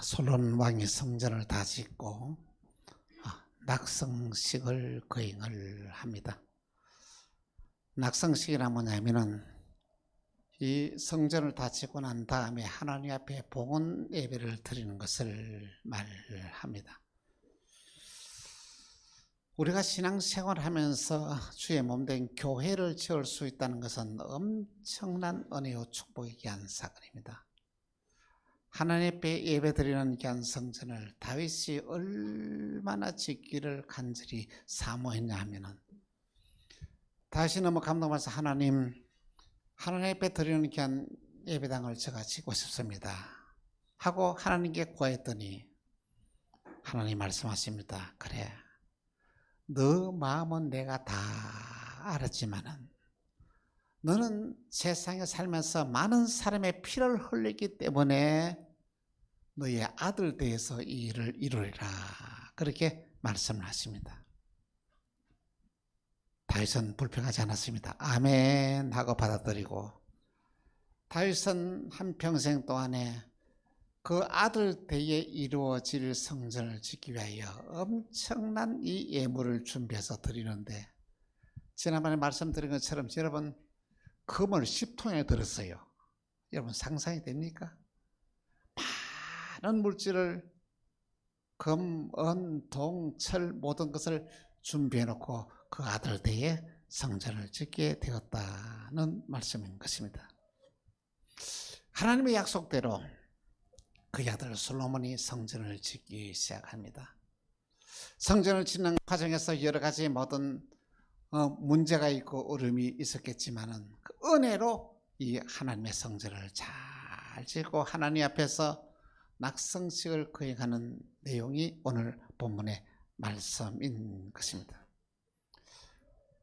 솔로몬 왕이 성전을 다 짓고 낙성식을 거행을 합니다. 낙성식이란 뭐냐면은 이 성전을 다 짓고 난 다음에 하나님 앞에 봉헌 예배를 드리는 것을 말합니다. 우리가 신앙생활을 하면서 주의 몸된 교회를 지을 수 있다는 것은 엄청난 은혜요 축복의 귀한 사건입니다. 하나님 앞에 예배드리는 귀한 성전을 다윗이 얼마나 짓기를 간절히 사모했냐 하면은, 다윗이 너무 감동받아서 하나님 앞에 드리는 귀한 예배당을 제가 짓고 싶습니다 하고 하나님께 구했더니 하나님 말씀하십니다. 그래, 너 마음은 내가 다 알았지만은 너는 세상에 살면서 많은 사람의 피를 흘리기 때문에 너의 아들 대해서 이 일을 이루리라, 그렇게 말씀을 하십니다. 다윗은 불평하지 않았습니다. 아멘 하고 받아들이고, 다윗은 한평생 동안에 그 아들 때에 이루어질 성전을 짓기 위하여 엄청난 이 예물을 준비해서 드리는데, 지난번에 말씀드린 것처럼 여러분 금을 10톤에 들었어요. 여러분 상상이 됩니까? 많은 물질을 금, 은, 동, 철 모든 것을 준비해 놓고 그 아들 때에 성전을 짓게 되었다는 말씀인 것입니다. 하나님의 약속대로 그 아들 솔로몬이 성전을 짓기 시작합니다. 성전을 짓는 과정에서 여러 가지 모든 문제가 있고 어려움이 있었겠지만은 그 은혜로 이 하나님의 성전을 잘 짓고 하나님 앞에서 낙성식을 거행하는 내용이 오늘 본문의 말씀인 것입니다.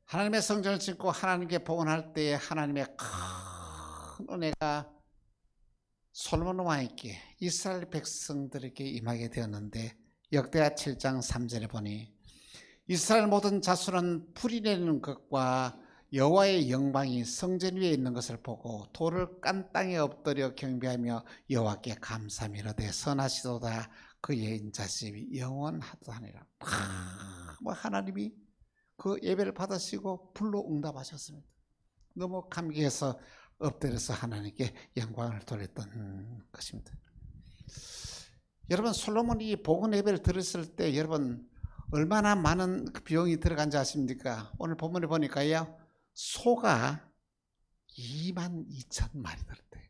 하나님의 성전을 짓고 하나님께 봉헌할 때에 하나님의 큰 은혜가 솔로몬 왕에게 이스라엘 백성들에게 임하게 되었는데, 역대하 7장 3절에 보니 이스라엘 모든 자손은 풀이 내리는 것과 여호와의 영광이 성전 위에 있는 것을 보고 돌을 깐 땅에 엎드려 경배하며 여호와께 감사하며 이르되 선하시도다 그의 인자심이 영원하도하니라. 뭐 하나님이 그 예배를 받으시고 불로 응답하셨습니다. 너무 감격해서 엎드려서 하나님께 영광을 돌렸던 것입니다. 여러분 솔로몬이 봉헌 예배를 드렸을 때 여러분 얼마나 많은 비용이 들어간지 아십니까? 오늘 본문에 보니까요, 소가 22,000마리 들었대요.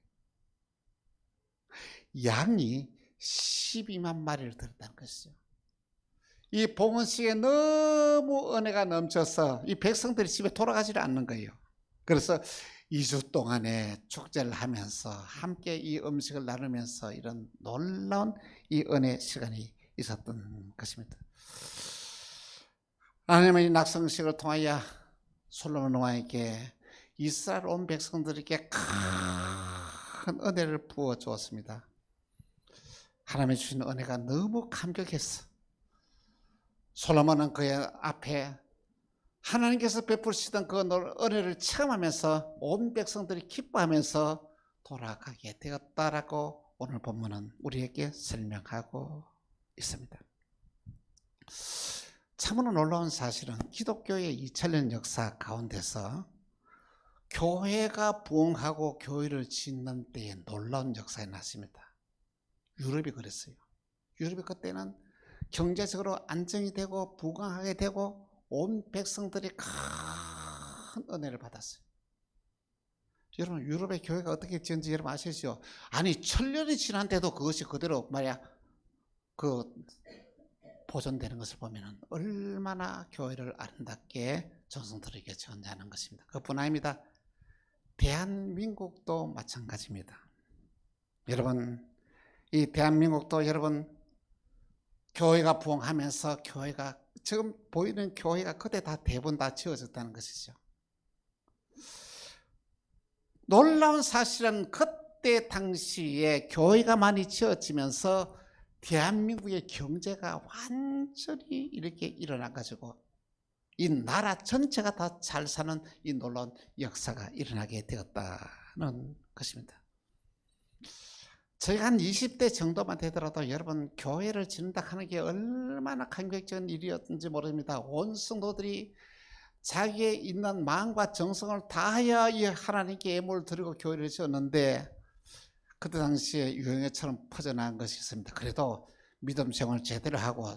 양이 12만 마리를 들었다는 것이죠. 이 봉헌식에 너무 은혜가 넘쳐서 이 백성들이 집에 돌아가지를 않는 거예요. 그래서 2주 동안에 축제를 하면서 함께 이 음식을 나누면서 이런 놀라운 이 은혜 시간이 있었던 것입니다. 하나님의 낙성식을 통하여 솔로몬 왕에게 이스라엘 온 백성들에게 큰 은혜를 부어 주었습니다. 하나님이 주신 은혜가 너무 감격했어. 솔로몬은 그의 앞에 하나님께서 베푸시던 그 은혜를 체험하면서 온 백성들이 기뻐하면서 돌아가게 되었다라고 오늘 본문은 우리에게 설명하고 있습니다. 참으로 놀라운 사실은 기독교의 2000년 역사 가운데서 교회가 부흥하고 교회를 짓는 때에 놀라운 역사가 났습니다. 유럽이 그랬어요. 유럽이 그때는 경제적으로 안정이 되고 부강하게 되고 온 백성들이 큰 은혜를 받았어요. 여러분 유럽의 교회가 어떻게 지은지 여러분 아시죠? 아니 1000년이 지난데도 그것이 그대로 말이야 보존되는 것을 보면 얼마나 교회를 아름답게 정성들에게 전하는 것입니다. 그뿐 아닙니다. 대한민국도 마찬가지입니다. 여러분 이 대한민국도 여러분 교회가 부흥하면서 교회가 지금 보이는 교회가 그때 다 대부분 다 지어졌다는 것이죠. 놀라운 사실은 그때 당시에 교회가 많이 지어지면서 대한민국의 경제가 완전히 이렇게 일어나가지고 이 나라 전체가 다 잘 사는 이 놀라운 역사가 일어나게 되었다는 것입니다. 저희가 한 20대 정도만 되더라도 여러분 교회를 짓는다 하는 게 얼마나 감격적인 일이었는지 모릅니다. 온 성도들이 자기의 있는 마음과 정성을 다하여 이 하나님께 예물을 드리고 교회를 지었는데 그때 당시에 유행어처럼 퍼져나간 것이 있습니다. 그래도 믿음 생활을 제대로 하고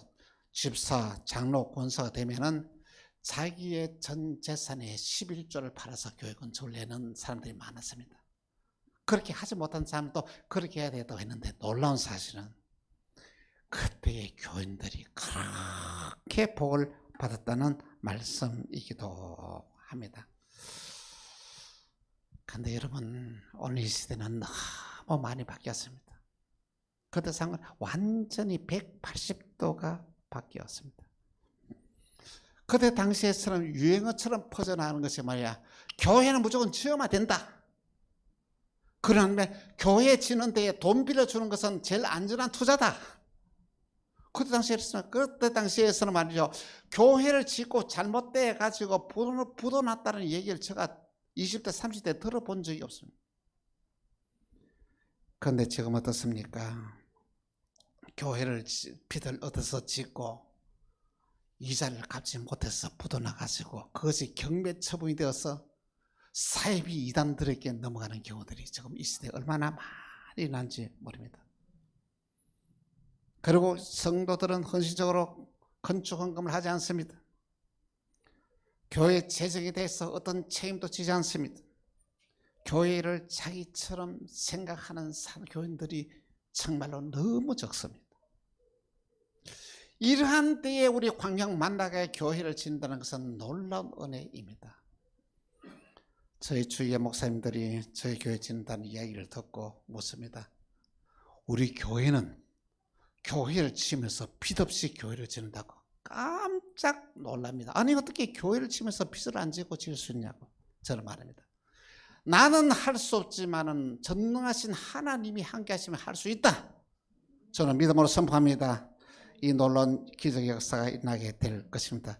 집사, 장로, 권사가 되면은 자기의 전 재산의 11조를 팔아서 교회 건축을 내는 사람들이 많았습니다. 그렇게 하지 못한 사람도 그렇게 해야 된다고 했는데 놀라운 사실은 그때의 교인들이 그렇게 복을 받았다는 말씀이기도 합니다. 그런데 여러분 오늘 이 시대는 너무 많이 바뀌었습니다. 그때 상은 완전히 180도가 바뀌었습니다. 그때 당시에처럼 유행어처럼 퍼져나가는 것이 말이야, 교회는 무조건 지어야 된다. 그러면 교회 지는 데에 돈 빌려주는 것은 제일 안전한 투자다. 그때 당시에서는 말이죠, 교회를 짓고 잘못돼 가지고 부도 났다는 얘기를 제가 20대 30대 들어본 적이 없습니다. 그런데 지금 어떻습니까? 교회를 빚을 얻어서 짓고 이자를 갚지 못해서 부도 나가지고 그것이 경매 처분이 되어서 사이비 이단들에게 넘어가는 경우들이 지금 이 시대에 얼마나 많이 난지 모릅니다. 그리고 성도들은 헌신적으로 건축 헌금을 하지 않습니다. 교회 재정에 대해서 어떤 책임도 지지 않습니다. 교회를 자기처럼 생각하는 교인들이 정말로 너무 적습니다. 이러한 때에 우리 광명 만나게 교회를 짓는다는 것은 놀라운 은혜입니다. 저희 주위의 목사님들이 저희 교회 짓는다는 이야기를 듣고 묻습니다. 우리 교회는 교회를 지으면서 빚 없이 교회를 짓는다고 깜짝 놀랍니다. 아니 어떻게 교회를 지으면서 빚을 안 지고 지을 수 있냐고 저는 말합니다. 나는 할 수 없지만은 전능하신 하나님이 함께 하시면 할 수 있다. 저는 믿음으로 선포합니다. 이 놀라운 기적의 역사가 일어나게 될 것입니다.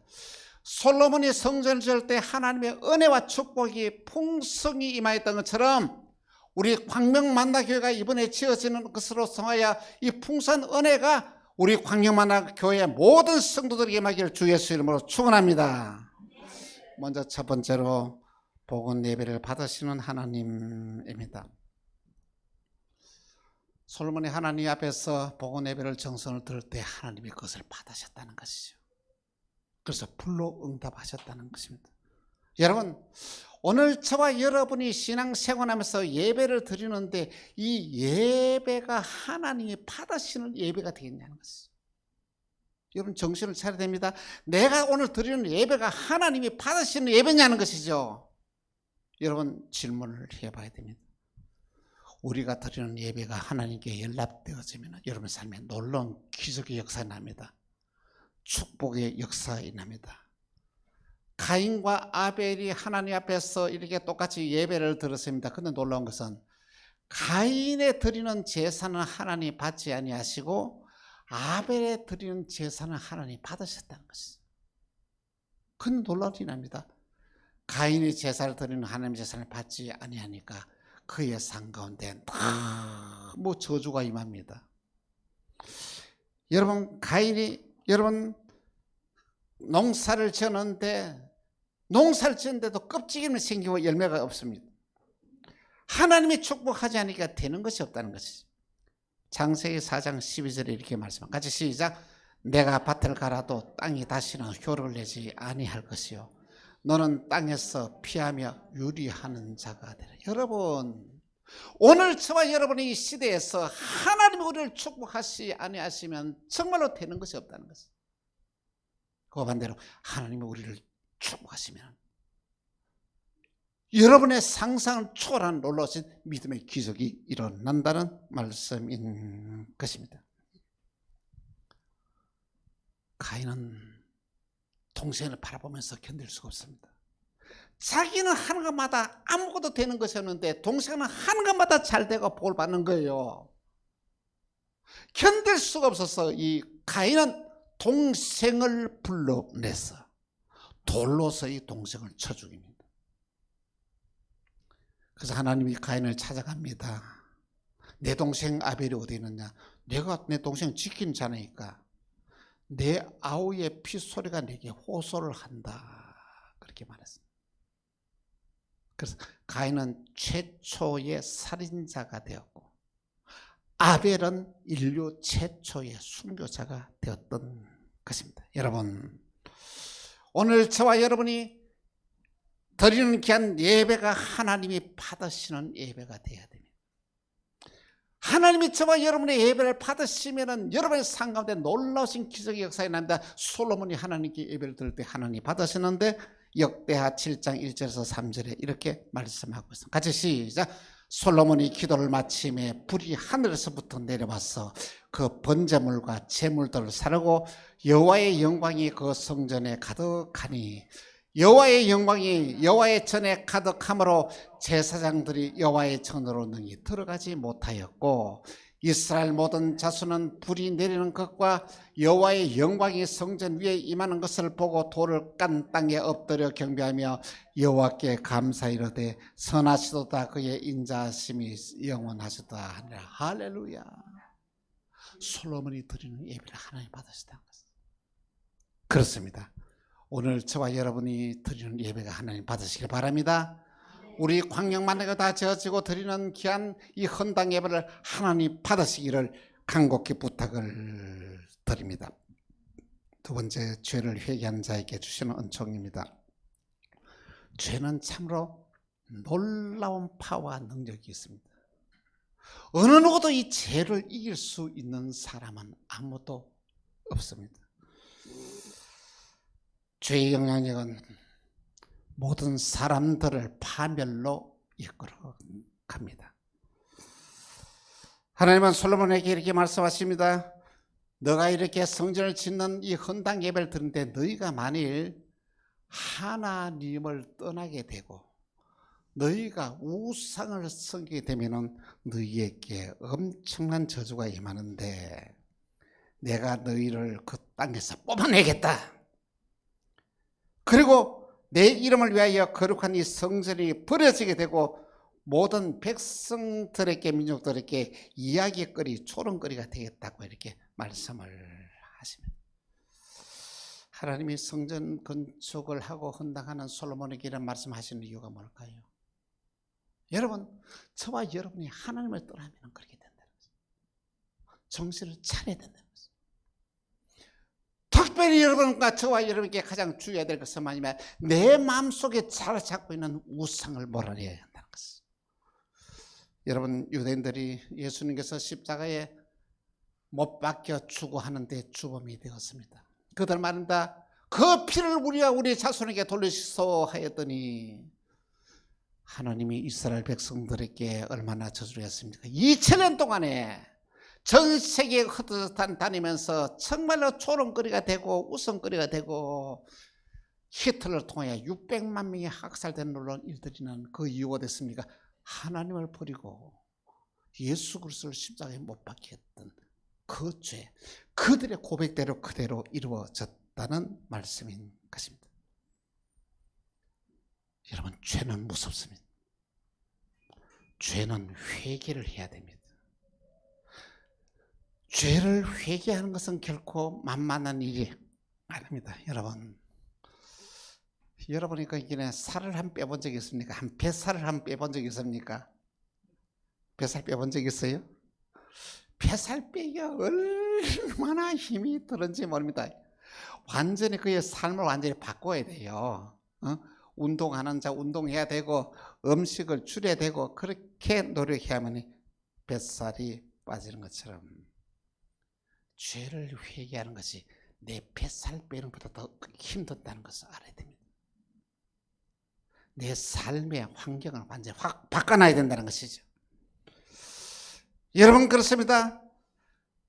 솔로몬이 성전을 지을 때 하나님의 은혜와 축복이 풍성히 임하였던 것처럼 우리 광명만나교회가 이번에 지어지는 것으로 통하여 이 풍성한 은혜가 우리 광명만나교회의 모든 성도들에게 임하기를 주 예수 이름으로 축원합니다. 먼저 첫 번째로 복은 예배를 받으시는 하나님입니다. 솔로몬이 하나님 앞에서 복은 예배를 정성을 들을 때 하나님이 그것을 받으셨다는 것이죠. 그래서 불로 응답하셨다는 것입니다. 여러분 오늘 저와 여러분이 신앙생활하면서 예배를 드리는데 이 예배가 하나님이 받으시는 예배가 되겠냐는 것이죠. 여러분 정신을 차려야 됩니다. 내가 오늘 드리는 예배가 하나님이 받으시는 예배냐는 것이죠. 여러분 질문을 해봐야 됩니다. 우리가 드리는 예배가 하나님께 연락되어지면 여러분 삶에 놀라운 기적의 역사가 납니다. 축복의 역사가 일어납니다. 가인과 아벨이 하나님 앞에서 이렇게 똑같이 예배를 드렸습니다. 그런데 놀라운 것은 가인에 드리는 제사는 하나님 받지 아니하시고 아벨에 드리는 제사는 하나님 받으셨다는 것이죠. 그건 놀라운 일입니다. 가인이 제사를 드리는 하나님 제사를 받지 아니하니까 그의 삶 가운데 너무 저주가 임합니다. 여러분 농사를 지었는데 농사를 지었는데도 껍질기만 생기고 열매가 없습니다. 하나님이 축복하지 않으니까 되는 것이 없다는 것이죠. 창세기 4장 12절에 이렇게 말씀합니다. 같이 시작. 내가 밭을 갈아도 땅이 다시는 효력을 내지 아니할 것이요 너는 땅에서 피하며 유리하는 자가 되라. 여러분 오늘 저와 여러분이 이 시대에서 하나님이 우리를 축복하시 아니하시면 정말로 되는 것이 없다는 것이죠. 그 반대로 하나님이 우리를 축복하시면 여러분의 상상을 초월한 놀라우신 믿음의 기적이 일어난다는 말씀인 것입니다. 가인은 동생을 바라보면서 견딜 수가 없습니다. 자기는 하는 것마다 아무것도 되는 것이었는데 동생은 하는 것마다 잘 되고 복을 받는 거예요. 견딜 수가 없어서 이 가인은 동생을 불러내서 돌로서 이 동생을 쳐 죽입니다. 그래서 하나님이 가인을 찾아갑니다. 내 동생 아벨이 어디 있느냐? 내가 내 동생 지킨 자니까 내 아우의 피소리가 내게 호소를 한다. 그렇게 말했습니다. 그래서 가인은 최초의 살인자가 되었고 아벨은 인류 최초의 순교자가 되었던 것입니다. 여러분, 오늘 저와 여러분이 드리는 귀한 예배가 하나님이 받으시는 예배가 되어야 됩니다. 하나님이 저와 여러분의 예배를 받으시면 여러분의 삶 가운데 놀라우신 기적의 역사가 납니다. 솔로몬이 하나님께 예배를 드릴 때 하나님 받으시는데 역대하 7장 1절에서 3절에 이렇게 말씀하고 있습니다. 같이 시작. 솔로몬이 기도를 마침에 불이 하늘에서부터 내려와서 그 번제물과 제물들을 사르고 여호와의 영광이 그 성전에 가득하니 여호와의 영광이 여호와의 전에 가득함으로 제사장들이 여호와의 전으로 능히 들어가지 못하였고 이스라엘 모든 자손은 불이 내리는 것과 여호와의 영광이 성전 위에 임하는 것을 보고 돌을 깐 땅에 엎드려 경배하며 여호와께 감사이르되 선하시도다 그의 인자하심이 영원하시다 하니라. 할렐루야. 솔로몬이 드리는 예배를 하나님 받으시다는 것입니다. 그렇습니다. 오늘 저와 여러분이 드리는 예배가 하나님 받으시길 바랍니다. 우리 광역만내가 다 지어지고 드리는 귀한 이 헌당 예배를 하나님 받으시기를 간곡히 부탁을 드립니다. 두 번째, 죄를 회개하는 자에게 주시는 은총입니다. 죄는 참으로 놀라운 파워와 능력이 있습니다. 어느 누구도 이 죄를 이길 수 있는 사람은 아무도 없습니다. 죄의 영향력은 모든 사람들을 파멸로 이끌어 갑니다. 하나님은 솔로몬에게 이렇게 말씀하십니다. 너가 이렇게 성전을 짓는 이 헌당 예배를 드리는데 너희가 만일 하나님을 떠나게 되고 너희가 우상을 섬기게 되면 너희에게 엄청난 저주가 임하는데 내가 너희를 그 땅에서 뽑아내겠다. 그리고 내 이름을 위하여 거룩한 이 성전이 버려지게 되고 모든 백성들에게 민족들에게 이야기거리 조롱거리가 되겠다고 이렇게 말씀을 하십니다. 하나님이 성전 건축을 하고 헌당하는 솔로몬에게 이런 말씀하시는 이유가 뭘까요? 여러분, 저와 여러분이 하나님을 떠나면 그렇게 된다는 거죠. 정신을 차려야 된다는 거죠. 특별히 여러분과 저와 여러분에게 가장 주의해야 될 것은 뭐냐면 내 마음속에 자리 잡고 있는 우상을 몰아내야 한다는 것입니다. 여러분, 유대인들이 예수님께서 십자가에 못 박혀 추구하는데 주범이 되었습니다. 그들 말한다. 그 피를 우리와 우리 자손에게 돌리시소 하였더니 하나님이 이스라엘 백성들에게 얼마나 저주를 했습니까? 2000년 동안에 전 세계에 흩어다니면서 정말로 조롱거리가 되고 웃음거리가 되고 히틀러를 통해 600만 명이 학살된 놀라운 일들이는 그 이유가 됐습니까? 하나님을 버리고 예수 그리스도를 십자가에 못 박혔던 그 죄, 그들의 고백대로 그대로 이루어졌다는 말씀인 것입니다. 여러분, 죄는 무섭습니다. 죄는 회개를 해야 됩니다. 죄를 회개하는 것은 결코 만만한 일이 아닙니다. 여러분이 그 길에 살을 한 빼본 적이 있습니까? 한 뱃살을 한 빼본 적이 있습니까? 뱃살 빼본 적 있어요? 뱃살 빼기가 얼마나 힘이 들은지 모릅니다. 완전히 그의 삶을 완전히 바꿔야 돼요. 운동하는 자 운동해야 되고 음식을 줄여야 되고 그렇게 노력해야만 뱃살이 빠지는 것처럼 죄를 회개하는 것이 내 뱃살 빼는 것보다 더 힘들다는 것을 알아야 됩니다. 내 삶의 환경을 완전히 확 바꿔놔야 된다는 것이죠. 여러분, 그렇습니다.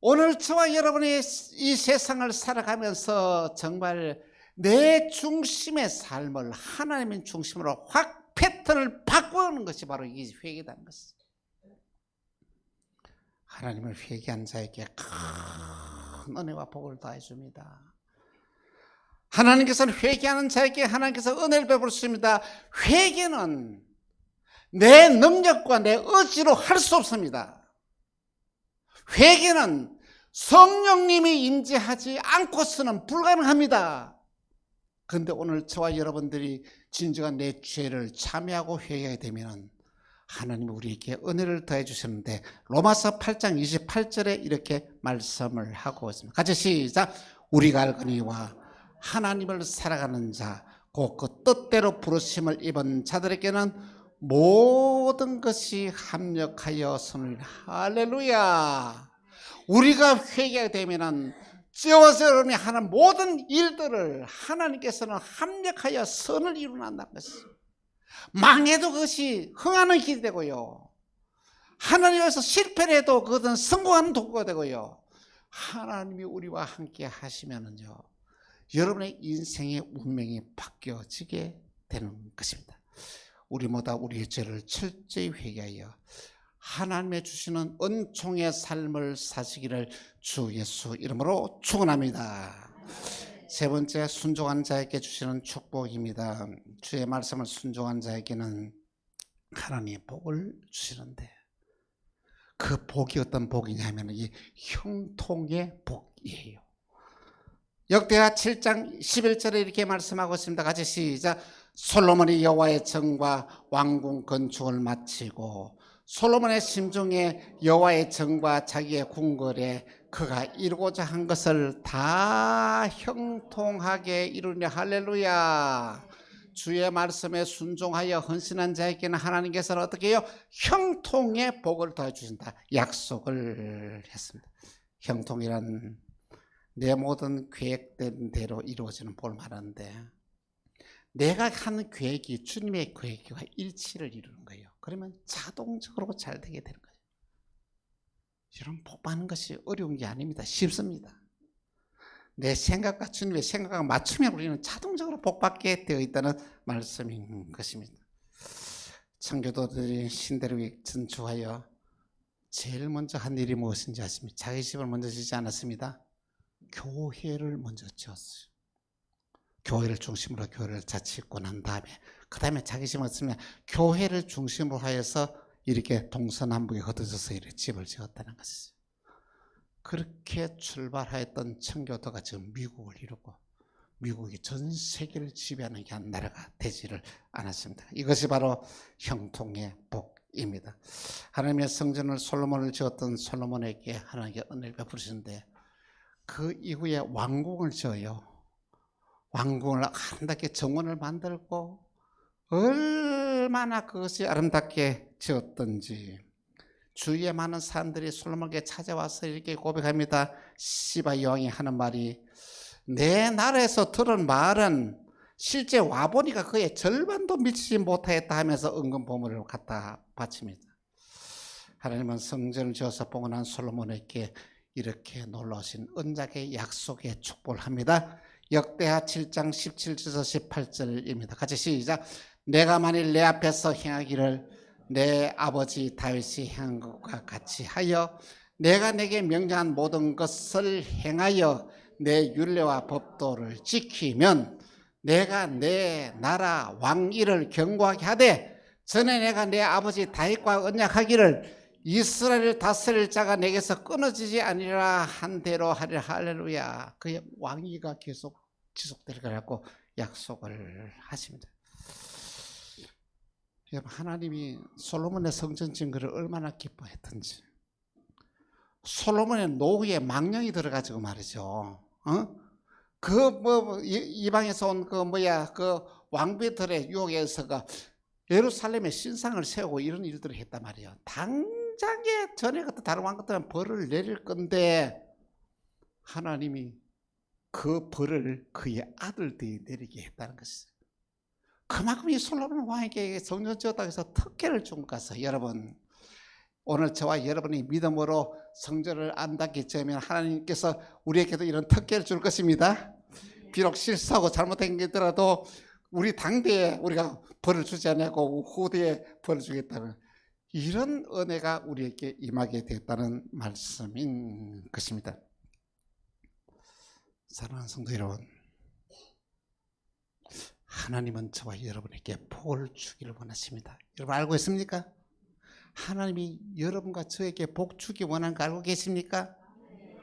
오늘 저와 여러분이 이 세상을 살아가면서 정말 내 중심의 삶을 하나님의 중심으로 확 패턴을 바꾸는 것이 바로 이 회개라는 것입니다. 하나님을 회개한 자에게 큰 은혜와 복을 더해 줍니다. 하나님께서는 회개하는 자에게 하나님께서 은혜를 베푸십니다. 회개는 내 능력과 내 의지로 할 수 없습니다. 회개는 성령님이 임재하지 않고서는 불가능합니다. 그런데 오늘 저와 여러분들이 진정한 내 죄를 참여하고 회개하게 되면 하나님이 우리에게 은혜를 더해 주셨는데 로마서 8장 28절에 이렇게 말씀을 하고 있습니다. 같이 시작. 우리가 알거니와 하나님을 살아가는 자 곧 그 뜻대로 부르심을 입은 자들에게는 모든 것이 합력하여 선을. 할렐루야. 우리가 회개하게 되면은 지어서 여러분이 하는 모든 일들을 하나님께서는 합력하여 선을 이루는다는 것이죠. 망해도 그것이 흥하는 길이 되고요. 하나님께서 실패를 해도 그것은 성공하는 도구가 되고요. 하나님이 우리와 함께 하시면은요, 여러분의 인생의 운명이 바뀌어지게 되는 것입니다. 우리보다 우리의 죄를 철저히 회개하여 하나님의 주시는 은총의 삶을 사시기를 주 예수 이름으로 축원합니다. 세 번째, 순종한 자에게 주시는 축복입니다. 주의 말씀을 순종한 자에게는 하나님의 복을 주시는데 그 복이 어떤 복이냐면 이 형통의 복이에요. 역대하 7장 11절에 이렇게 말씀하고 있습니다. 같이 시작. 솔로몬이 여호와의 정과 왕궁 건축을 마치고 솔로몬의 심중에 여호와의 정과 자기의 궁궐에 그가 이루고자 한 것을 다 형통하게 이루니. 할렐루야. 주의 말씀에 순종하여 헌신한 자에게는 하나님께서는 어떻게 해요? 형통의 복을 더해주신다 약속을 했습니다. 형통이란 내 모든 계획된 대로 이루어지는 복을 말하는데 내가 하는 계획이 주님의 계획과 일치를 이루는 거예요. 그러면 자동적으로 잘 되게 되는 거예요. 여러분, 복 받는 것이 어려운 게 아닙니다. 쉽습니다. 내 생각과 주님의 생각과 맞추면 우리는 자동적으로 복 받게 되어 있다는 말씀인 것입니다. 청교도들이 신대륙에 전주하여 제일 먼저 한 일이 무엇인지 아십니까? 자기 집을 먼저 짓지 않았습니다. 교회를 먼저 지었어요. 교회를 중심으로 교회를 자칫고 난 다음에 그 다음에 자기 집을 지으면 교회를 중심으로 하여서 이렇게 동서남북에 흩어져서 이렇게 집을 지었다는 것이죠. 그렇게 출발하였던 청교도가 지금 미국을 이루고 미국이 전 세계를 지배하는 한 나라가 되지를 않았습니다. 이것이 바로 형통의 복입니다. 하나님의 성전을 솔로몬을 지었던 솔로몬에게 하나님께 은혜를 베푸시는데 그 이후에 왕궁을 지어요. 왕궁을 아름답게 정원을 만들고 얼마나 그것이 아름답게 지었던지 주위에 많은 사람들이 솔로몬에게 찾아와서 이렇게 고백합니다. 시바 여왕이 하는 말이 내 나라에서 들은 말은 실제 와보니까 그의 절반도 미치지 못하였다 하면서 은근 보물을 갖다 바칩니다. 하나님은 성전을 지어서 봉헌한 솔로몬에게 이렇게 놀라우신 언약의 약속의 축복을 합니다. 역대하 7장 17절에서 18절입니다. 같이 시작. 내가 만일 내 앞에서 행하기를 내 아버지 다윗이 행한 것과 같이 하여 내가 내게 명령한 모든 것을 행하여 내 율례와 법도를 지키면 내가 내 나라 왕위를 견고하게 하되 전에 내가 내 아버지 다윗과 언약하기를 이스라엘을 다스릴 자가 내게서 끊어지지 아니라 한 대로 하리라. 할렐루야. 그의 왕위가 계속 지속될 거라고 약속을 하십니다. 하나님이 솔로몬의 성전 지은 것을 얼마나 기뻐했던지. 솔로몬의 노후에 망령이 들어가지고 말이죠. 이방에서 온 그 왕비들의 유혹에서가 예루살렘에 신상을 세우고 이런 일들을 했단 말이에요. 당장에 전에 같은 다른 왕들은 벌을 내릴 건데 하나님이 그 벌을 그의 아들들이 내리게 했다는 것이죠. 그만큼 이 솔로몬 왕에게 성전 지었다고 해서 특혜를 준 것 같아요. 여러분, 오늘 저와 여러분이 믿음으로 성전을 안닿게 지으면 하나님께서 우리에게도 이런 특혜를 줄 것입니다. 비록 실수하고 잘못된 게 있더라도 우리 당대에 우리가 벌을 주지 않고 후대에 벌을 주겠다는 이런 은혜가 우리에게 임하게 됐다는 말씀인 것입니다. 사랑하는 성도 여러분, 하나님은 저와 여러분에게 복을 주기를 원하십니다. 여러분 알고 있습니까? 하나님이 여러분과 저에게 복 주기 원하는 거 알고 계십니까?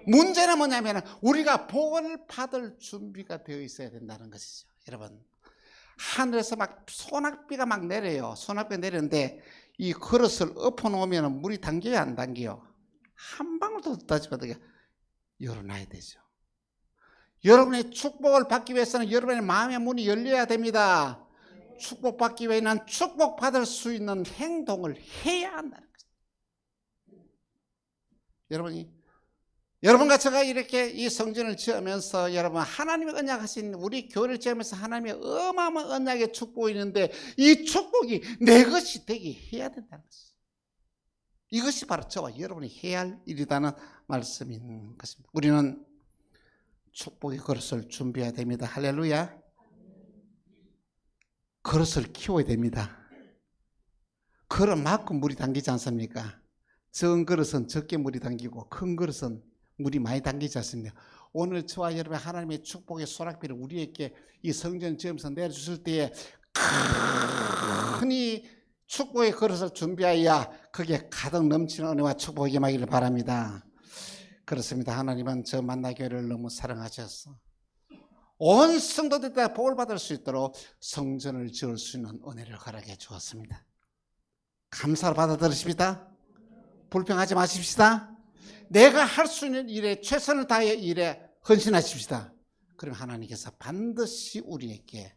문제는 뭐냐면 우리가 복을 받을 준비가 되어 있어야 된다는 것이죠. 여러분, 하늘에서 막 소낙비가 막 내려요. 소낙비가 내리는데 이 그릇을 엎어놓으면 물이 당겨요, 안 당겨요? 한 방울도 떠지고 열어놔야 되죠. 여러분의 축복을 받기 위해서는 여러분의 마음의 문이 열려야 됩니다. 축복받기 위해서는 축복받을 수 있는 행동을 해야 한다는 거죠. 여러분과 제가 이렇게 이 성전을 지으면서 여러분 하나님의 언약하신 우리 교회를 지으면서 하나님의 어마어마한 언약의 축복이 있는데 이 축복이 내 것이 되게 해야 된다는 것이죠. 이것이 바로 저와 여러분이 해야 할 일이라는 말씀인 것입니다. 우리는 축복의 그릇을 준비해야 됩니다. 할렐루야. 그릇을 키워야 됩니다. 그릇만큼 물이 당기지 않습니까? 적은 그릇은 적게 물이 당기고 큰 그릇은 물이 많이 당기지 않습니까? 오늘 저와 여러분 하나님의 축복의 소낙비를 우리에게 이 성전 지으면서 내려주실 때에 큰이 축복의 그릇을 준비하여 거기에 가득 넘치는 은혜와 축복이 임하기를 바랍니다. 그렇습니다. 하나님은 저 만나교회를 너무 사랑하셔서 온 성도들이 다 복을 받을 수 있도록 성전을 지을 수 있는 은혜를 허락해 주었습니다. 감사를 받아들이십니다. 불평하지 마십시다. 내가 할 수 있는 일에 최선을 다해 일에 헌신하십시다. 그럼 하나님께서 반드시 우리에게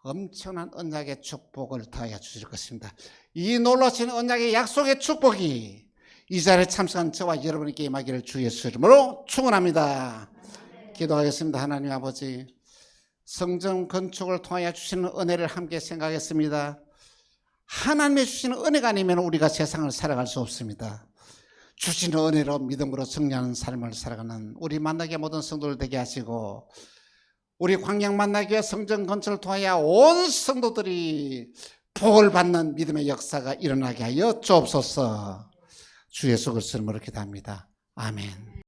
엄청난 언약의 축복을 더하여 주실 것입니다. 이 놀라신 언약의 약속의 축복이 이 자리에 참석한 저와 여러분에게 임하기를 주 예수 이름으로 축원합니다. 기도하겠습니다. 하나님 아버지, 성전 건축을 통하여 주시는 은혜를 함께 생각했습니다. 하나님의 주시는 은혜가 아니면 우리가 세상을 살아갈 수 없습니다. 주시는 은혜로 믿음으로 승리하는 삶을 살아가는 우리 만나게 모든 성도들 되게 하시고 우리 광양 만나교회 성전 건축을 통하여 온 성도들이 복을 받는 믿음의 역사가 일어나게 하여 주옵소서. 주 예수 그리스도로 기도합니다. 아멘.